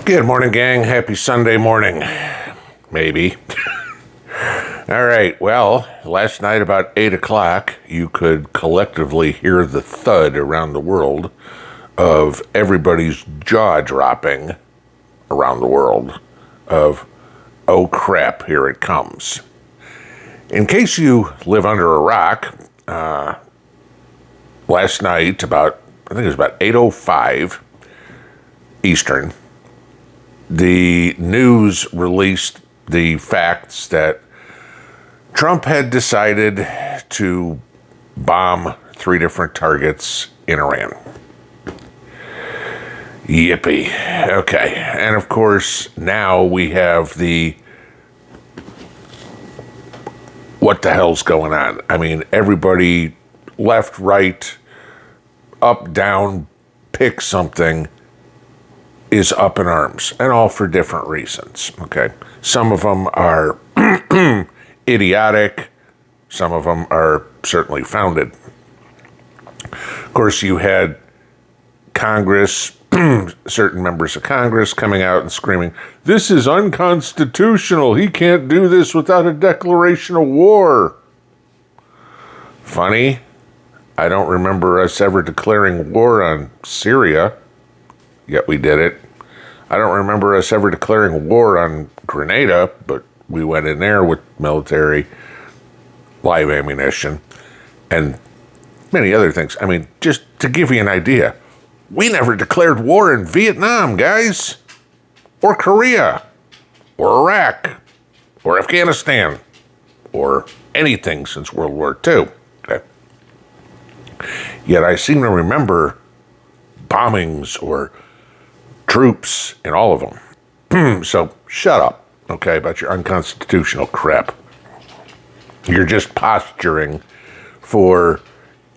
Good morning, gang. Happy Sunday morning. Maybe. All right. Well, last night about 8 o'clock, you could collectively hear the thud around the world of everybody's jaw dropping around the world of, oh crap, here it comes. In case you live under a rock, last night I think it was about 8:05 Eastern, the news released the facts that Trump had decided to bomb 3 different targets in Iran. Yippee. Okay. And of course, now we have the what the hell's going on? I mean, everybody left, right, up, down, pick something is up in arms, and all for different reasons, okay? Some of them are idiotic. Some of them are certainly founded. Of course, you had Congress, certain members of Congress coming out and screaming, this is unconstitutional. He can't do this without a declaration of war. Funny, I don't remember us ever declaring war on Syria, yet we did it. I don't remember us ever declaring war on Grenada, but we went in there with military, live ammunition, and many other things. I mean, just to give you an idea, we never declared war in Vietnam, guys, or Korea, or Iraq, or Afghanistan, or anything since World War II. Okay. Yet I seem to remember bombings or troops in all of them. So shut up, okay, about your unconstitutional crap. You're just posturing for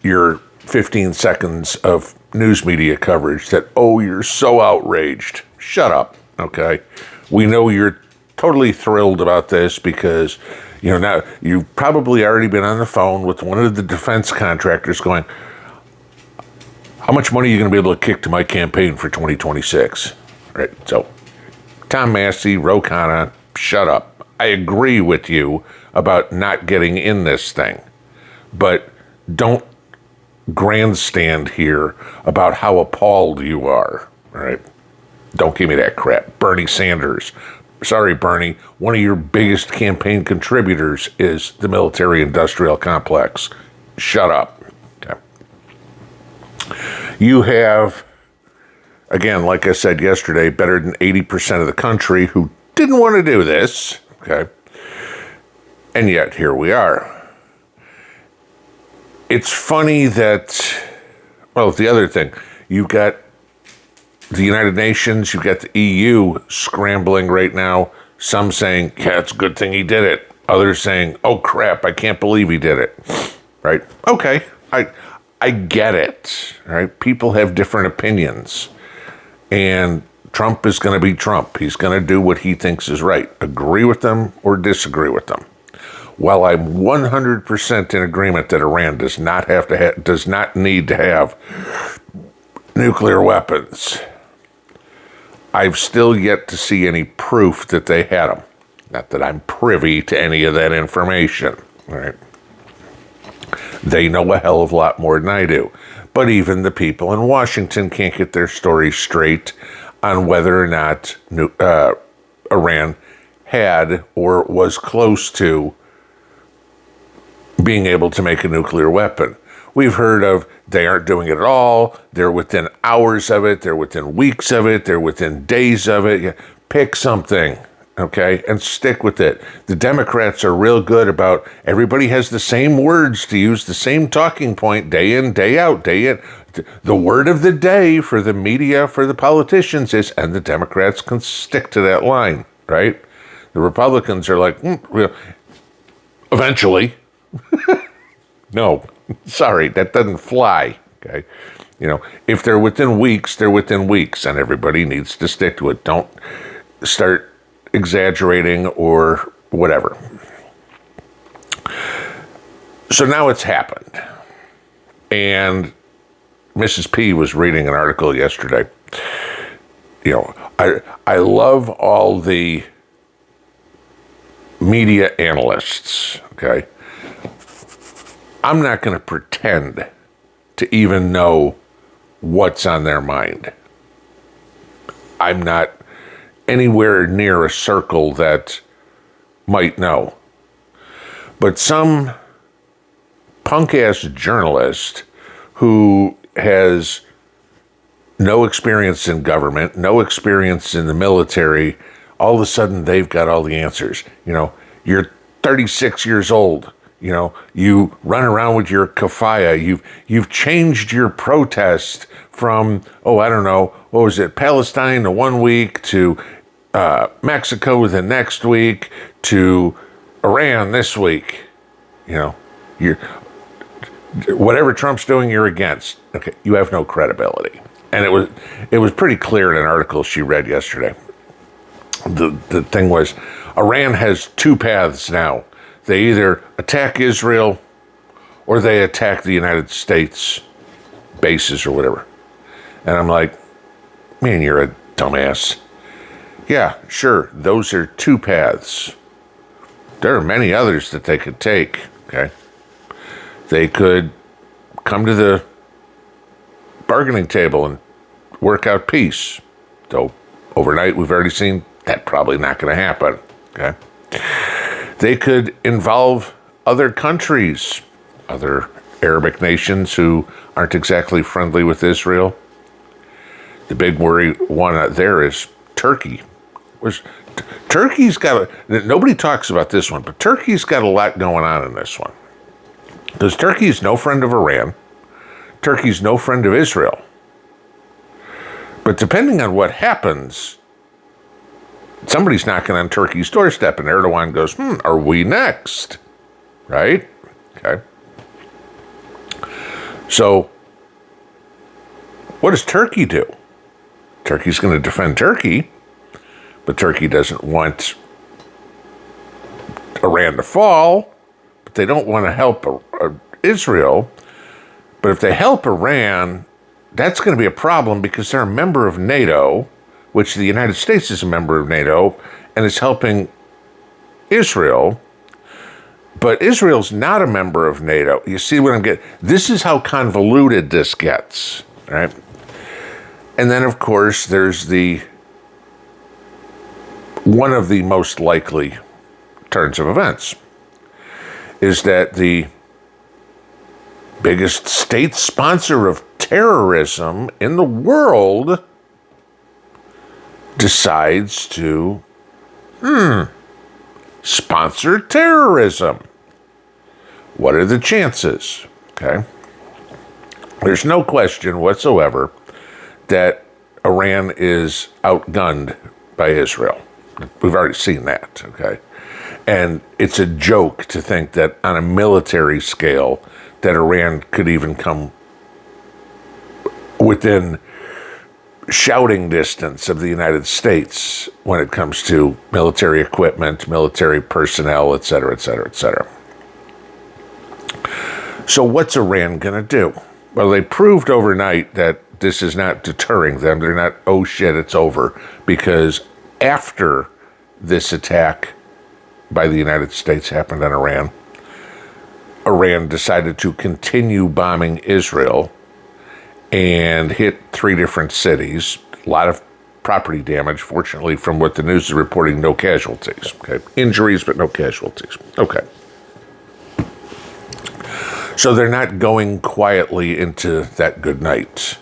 your 15 seconds of news media coverage that, oh, you're so outraged. Shut up, okay? We know you're totally thrilled about this because, you know, now you've probably already been on the phone with one of the defense contractors going, how much money are you going to be able to kick to my campaign for 2026? Right. So, Tom Massey, Ro Khanna, shut up. I agree with you about not getting in this thing, but don't grandstand here about how appalled you are. All right. Don't give me that crap. Bernie Sanders. Sorry, Bernie. One of your biggest campaign contributors is the military-industrial complex. Shut up. You have, again, like I said yesterday, better than 80% of the country who didn't want to do this, okay? And yet, here we are. It's funny that, well, the other thing, you've got the United Nations, you've got the EU scrambling right now, some saying, yeah, it's a good thing he did it. Others saying, oh, crap, I can't believe he did it, right? Okay, I get it, right? People have different opinions, and Trump is going to be Trump. He's going to do what he thinks is right. Agree with them or disagree with them. While I'm 100% in agreement that Iran does not need to have nuclear weapons, I've still yet to see any proof that they had them. Not that I'm privy to any of that information, all right? They know a hell of a lot more than I do. But even the people in Washington can't get their story straight on whether or not Iran had or was close to being able to make a nuclear weapon. We've heard of they aren't doing it at all. They're within hours of it. They're within weeks of it. They're within days of it. Pick something. Okay, and stick with it. The Democrats are real good about everybody has the same words to use, the same talking point day in, day out, day in. The word of the day for the media, for the politicians is, and the Democrats can stick to that line, right? The Republicans are like, eventually. No, sorry, that doesn't fly, okay? You know, if they're within weeks, they're within weeks, and everybody needs to stick to it. Don't start exaggerating or whatever. So now it's happened. And Mrs. P was reading an article yesterday. You know, I love all the media analysts, okay? I'm not going to pretend to even know what's on their mind. I'm not anywhere near a circle that might know. But some punk-ass journalist who has no experience in government, no experience in the military, all of a sudden they've got all the answers. You know, you're 36 years old. You know, you run around with your kafaya. You've changed your protest from, I don't know, what was it, Palestine the 1 week to Mexico the next week to Iran this week. You know, you're whatever Trump's doing, you're against. Okay, you have no credibility. And it was pretty clear in an article she read yesterday. The thing was, Iran has two paths now. They either attack Israel or they attack the United States bases or whatever. And I'm like, man, you're a dumbass. Yeah, sure, those are two paths. There are many others that they could take, okay? They could come to the bargaining table and work out peace. Though overnight we've already seen that probably not going to happen, okay? They could involve other countries, other Arabic nations who aren't exactly friendly with Israel. The big worry one out there is Turkey. Turkey's got nobody talks about this one, but Turkey's got a lot going on in this one. Because Turkey's no friend of Iran. Turkey's no friend of Israel. But depending on what happens, somebody's knocking on Turkey's doorstep, and Erdogan goes, are we next? Right? Okay. So, what does Turkey do? Turkey's going to defend Turkey, but Turkey doesn't want Iran to fall, but they don't want to help Israel. But if they help Iran, that's going to be a problem because they're a member of NATO, which the United States is a member of NATO, and is helping Israel. But Israel's not a member of NATO. You see what I'm getting? This is how convoluted this gets, right? And then, of course, there's one of the most likely turns of events is that the biggest state sponsor of terrorism in the world decides to sponsor terrorism. What are the chances? Okay. There's no question whatsoever that Iran is outgunned by Israel. We've already seen that, okay? And it's a joke to think that on a military scale that Iran could even come within shouting distance of the United States when it comes to military equipment, military personnel, et cetera, et cetera, et cetera. So what's Iran going to do? Well, they proved overnight that this is not deterring them. They're not, oh shit, it's over. Because after this attack by the United States happened on Iran, Iran decided to continue bombing Israel and hit 3 different cities. A lot of property damage, fortunately, from what the news is reporting, no casualties. Okay, injuries, but no casualties. Okay. So they're not going quietly into that good night.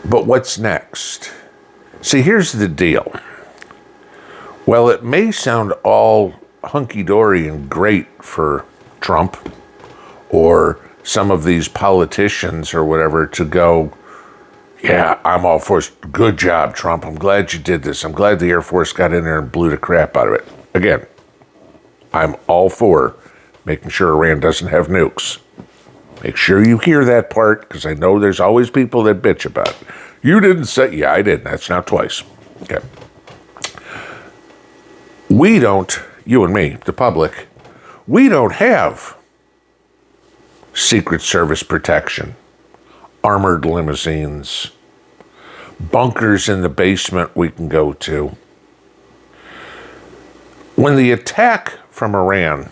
But what's next? See, here's the deal. Well, it may sound all hunky-dory and great for Trump or some of these politicians or whatever to go, yeah, I'm all for it. Good job, Trump. I'm glad you did this. I'm glad the Air Force got in there and blew the crap out of it. Again, I'm all for making sure Iran doesn't have nukes. Make sure you hear that part, because I know there's always people that bitch about it. You didn't say, yeah, I did. That's not twice. Okay. We don't, you and me, the public, we don't have Secret Service protection, armored limousines, bunkers in the basement we can go to. When the attack from Iran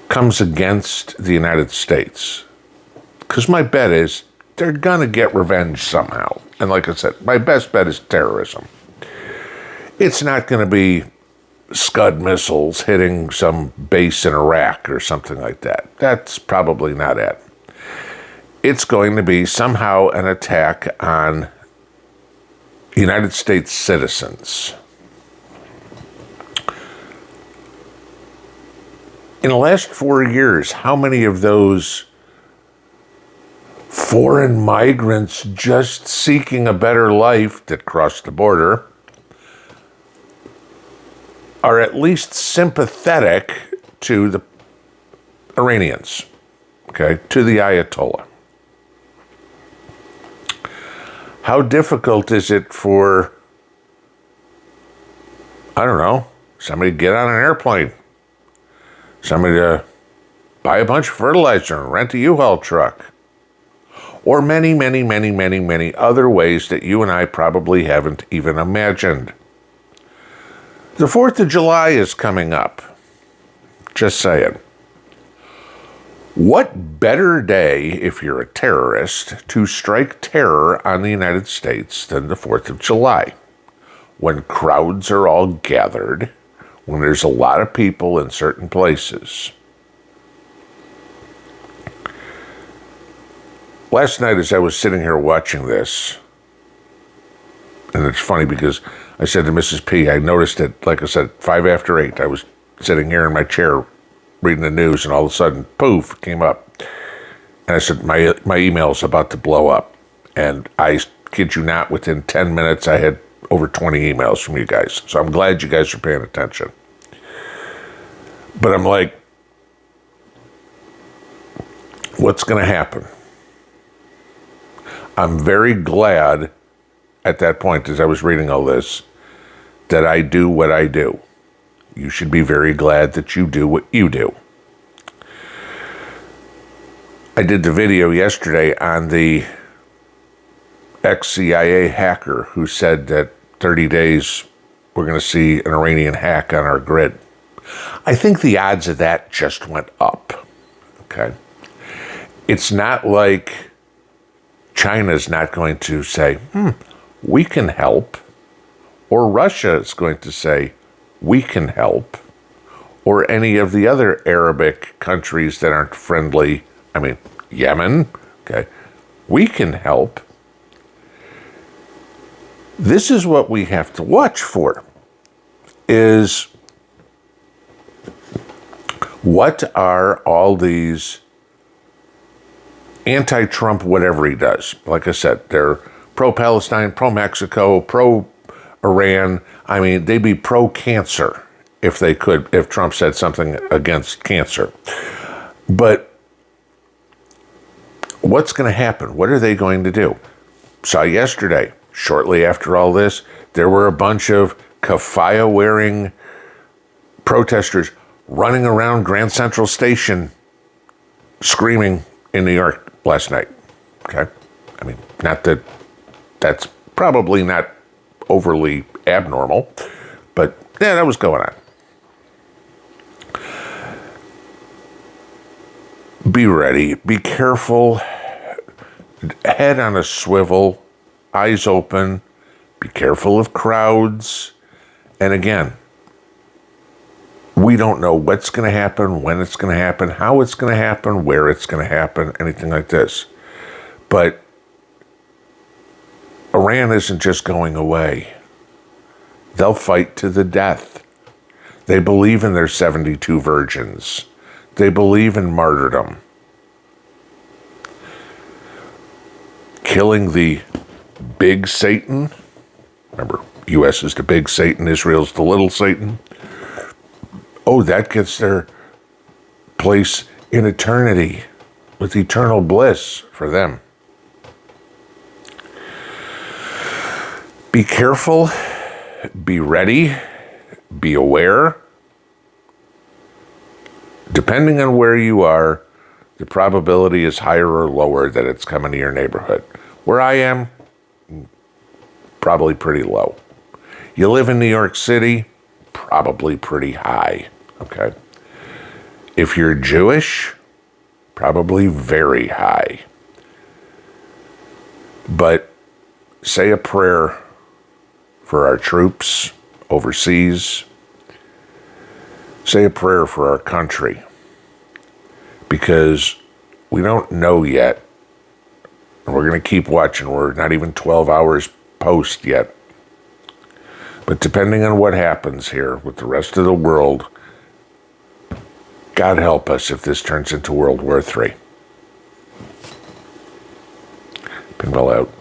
comes against the United States, because my bet is they're going to get revenge somehow. And like I said, my best bet is terrorism. It's not going to be Scud missiles hitting some base in Iraq or something like that. That's probably not it. It's going to be somehow an attack on United States citizens. In the last 4 years, how many of those foreign migrants just seeking a better life that crossed the border are at least sympathetic to the Iranians, okay, to the Ayatollah? How difficult is it for, I don't know, somebody to get on an airplane, somebody to buy a bunch of fertilizer and rent a U-Haul truck, or many, many, many, many, many other ways that you and I probably haven't even imagined. The 4th of July is coming up. Just saying. What better day, if you're a terrorist, to strike terror on the United States than the 4th of July? When crowds are all gathered, when there's a lot of people in certain places. Last night as I was sitting here watching this, and it's funny because I said to Mrs. P, I noticed that, like I said, 5 after 8, I was sitting here in my chair reading the news, and all of a sudden, poof, it came up. And I said, my email's about to blow up. And I kid you not, within 10 minutes, I had over 20 emails from you guys. So I'm glad you guys are paying attention. But I'm like, what's going to happen? I'm very glad at that point, as I was reading all this, that I do what I do. You should be very glad that you do what you do. I did the video yesterday on the ex-CIA hacker who said that 30 days we're going to see an Iranian hack on our grid. I think the odds of that just went up. Okay. It's not like China's not going to say, we can help, or Russia is going to say, we can help, or any of the other Arabic countries that aren't friendly, I mean, Yemen, okay, we can help. This is what we have to watch for, is what are all these anti-Trump, whatever he does. Like I said, they're pro-Palestine, pro-Mexico, pro-Iran. I mean, they'd be pro-cancer if they could, if Trump said something against cancer. But what's going to happen? What are they going to do? Saw yesterday, shortly after all this, there were a bunch of keffiyeh-wearing protesters running around Grand Central Station screaming in New York last night. Okay? I mean, not that that's probably not overly abnormal, but yeah, that was going on. Be ready. Be careful. Head on a swivel. Eyes open. Be careful of crowds. And again, we don't know what's going to happen, when it's going to happen, how it's going to happen, where it's going to happen, anything like this. But Iran isn't just going away. They'll fight to the death. They believe in their 72 virgins. They believe in martyrdom. Killing the big Satan. Remember, U.S. is the big Satan, Israel's the little Satan. Oh, that gets their place in eternity with eternal bliss for them. Be careful. Be ready. Be aware. Depending on where you are, the probability is higher or lower that it's coming to your neighborhood. Where I am, probably pretty low. You live in New York City, probably pretty high, okay? If you're Jewish, probably very high. But say a prayer for our troops overseas. Say a prayer for our country. Because we don't know yet. And we're going to keep watching. We're not even 12 hours post yet. But depending on what happens here with the rest of the world, God help us if this turns into World War III. Pinball out.